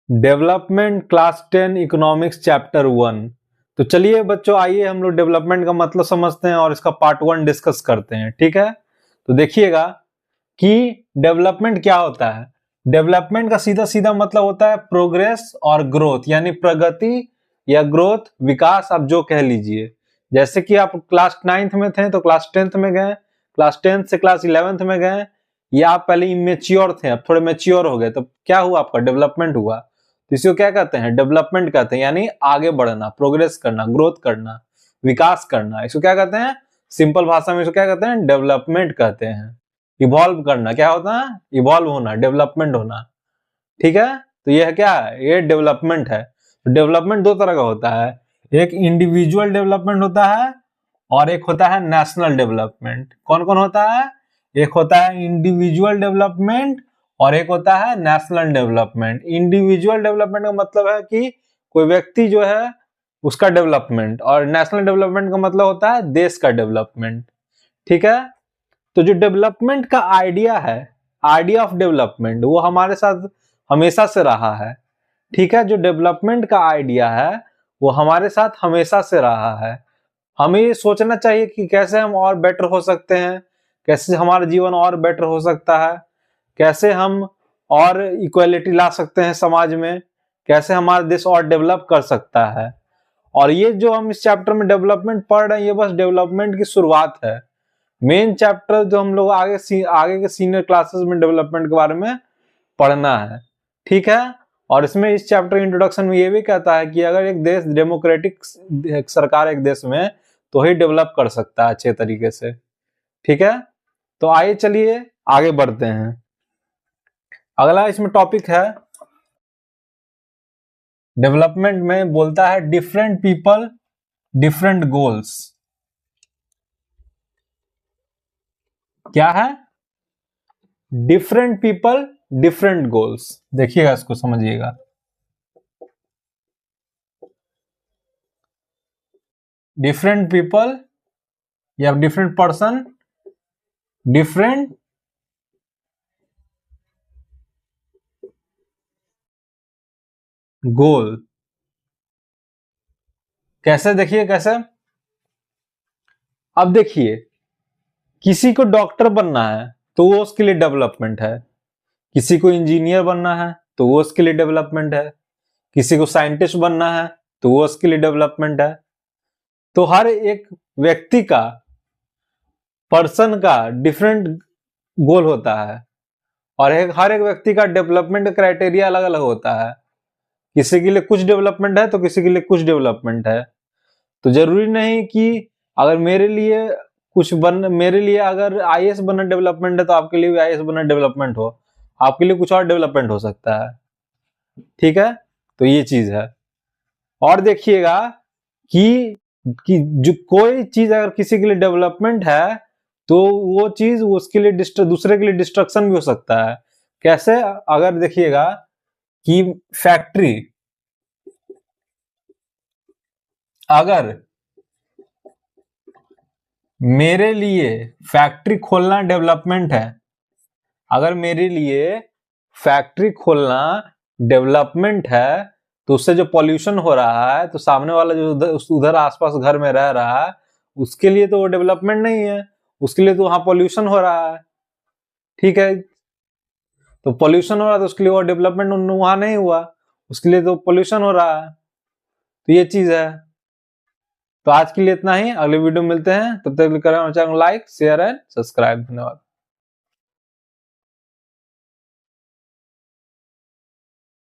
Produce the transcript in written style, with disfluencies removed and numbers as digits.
Development class 10 economics chapter 1। तो चलिए बच्चों, आइए हम लोग डेवलपमेंट का मतलब समझते हैं और इसका पार्ट 1 डिस्कस करते हैं। ठीक है, तो देखिएगा कि डेवलपमेंट क्या होता है। डेवलपमेंट का सीधा सीधा मतलब होता है प्रोग्रेस और ग्रोथ, यानी प्रगति या ग्रोथ, विकास, आप जो कह लीजिए। जैसे कि आप क्लास 9th में थे तो क्लास 10th में गए, क्लास 10th से क्लास 11th में गए, या आप पहले इमेच्योर थे अब थोड़े मेच्योर हो गए, तो क्या हुआ, आपका डेवलपमेंट हुआ। तो इसको क्या कहते हैं, डेवलपमेंट कहते हैं, यानी आगे बढ़ना, प्रोग्रेस करना, ग्रोथ करना, विकास करना। इसको क्या कहते हैं, सिंपल भाषा में इसको क्या कहते हैं, डेवलपमेंट कहते हैं। इवॉल्व करना, क्या होता है, इवॉल्व होना, डेवलपमेंट होना। ठीक है, तो यह क्या है, ये डेवलपमेंट है। तो डेवलपमेंट दो तरह का होता है, एक इंडिविजुअल डेवलपमेंट होता है और एक होता है नेशनल डेवलपमेंट। कौन कौन होता है, एक होता है इंडिविजुअल डेवलपमेंट और एक होता है नेशनल डेवलपमेंट। इंडिविजुअल डेवलपमेंट का मतलब है कि कोई व्यक्ति जो है उसका डेवलपमेंट, और नेशनल डेवलपमेंट का मतलब होता है देश का डेवलपमेंट। ठीक है, तो जो डेवलपमेंट का आइडिया है, आइडिया ऑफ डेवलपमेंट, वो हमारे साथ हमेशा से रहा है। ठीक है, जो डेवलपमेंट का आइडिया है वो हमारे साथ हमेशा से रहा है। हमें ये सोचना चाहिए कि कैसे हम और बेटर हो सकते हैं, कैसे हमारा जीवन और बेटर हो सकता है, कैसे हम और इक्वालिटी ला सकते हैं समाज में, कैसे हमारा देश और डेवलप कर सकता है। और ये जो हम इस चैप्टर में डेवलपमेंट पढ़ रहे हैं, ये बस डेवलपमेंट की शुरुआत है। मेन चैप्टर जो हम लोग आगे के सीनियर क्लासेस में डेवलपमेंट के बारे में पढ़ना है। ठीक है, और इसमें इस चैप्टर इंट्रोडक्शन में ये भी कहता है कि अगर एक देश डेमोक्रेटिक सरकार एक देश में, तो ही डेवलप कर सकता है अच्छे तरीके से। ठीक है, तो आइए चलिए आगे बढ़ते हैं। अगला इसमें टॉपिक है, डेवलपमेंट में बोलता है डिफरेंट पीपल डिफरेंट गोल्स। क्या है, डिफरेंट पीपल डिफरेंट गोल्स। देखिएगा, इसको समझिएगा। डिफरेंट पीपल या डिफरेंट पर्सन डिफरेंट गोल। कैसे, देखिए कैसे। अब देखिए, किसी को डॉक्टर बनना है तो वो उसके लिए डेवलपमेंट है, किसी को इंजीनियर बनना है तो वो उसके लिए डेवलपमेंट है, किसी को साइंटिस्ट बनना है तो वो उसके लिए डेवलपमेंट है। तो हर एक व्यक्ति का, पर्सन का डिफरेंट गोल होता है, और हर एक व्यक्ति का डेवलपमेंट क्राइटेरिया अलग अलग होता है। किसी के लिए कुछ डेवलपमेंट है तो किसी के लिए कुछ डेवलपमेंट है। तो जरूरी नहीं कि अगर मेरे लिए अगर आईएएस बनना डेवलपमेंट है तो आपके लिए भी आईएएस बनना डेवलपमेंट हो, आपके लिए कुछ और डेवलपमेंट हो सकता है। ठीक है, तो ये चीज है। और देखिएगा कि जो कोई चीज अगर किसी के लिए डेवलपमेंट है तो वो चीज उसके लिए दूसरे के लिए डिस्ट्रक्शन भी हो सकता है। कैसे, अगर देखिएगा कि फैक्ट्री, अगर मेरे लिए फैक्ट्री खोलना डेवलपमेंट है, अगर मेरे लिए फैक्ट्री खोलना डेवलपमेंट है, तो उससे जो पॉल्यूशन हो रहा है, तो सामने वाला जो उधर आसपास घर में रह रहा है, उसके लिए तो वो डेवलपमेंट नहीं है, उसके लिए तो वहां पॉल्यूशन हो रहा है। ठीक है, तो पॉल्यूशन हो रहा है तो उसके लिए वो डेवलपमेंट वहां नहीं हुआ, उसके लिए तो पॉल्यूशन हो रहा है। तो ये चीज है। तो आज के लिए इतना ही, अगले वीडियो में मिलते हैं, तब तक करें channel like share and subscribe. धन्यवाद।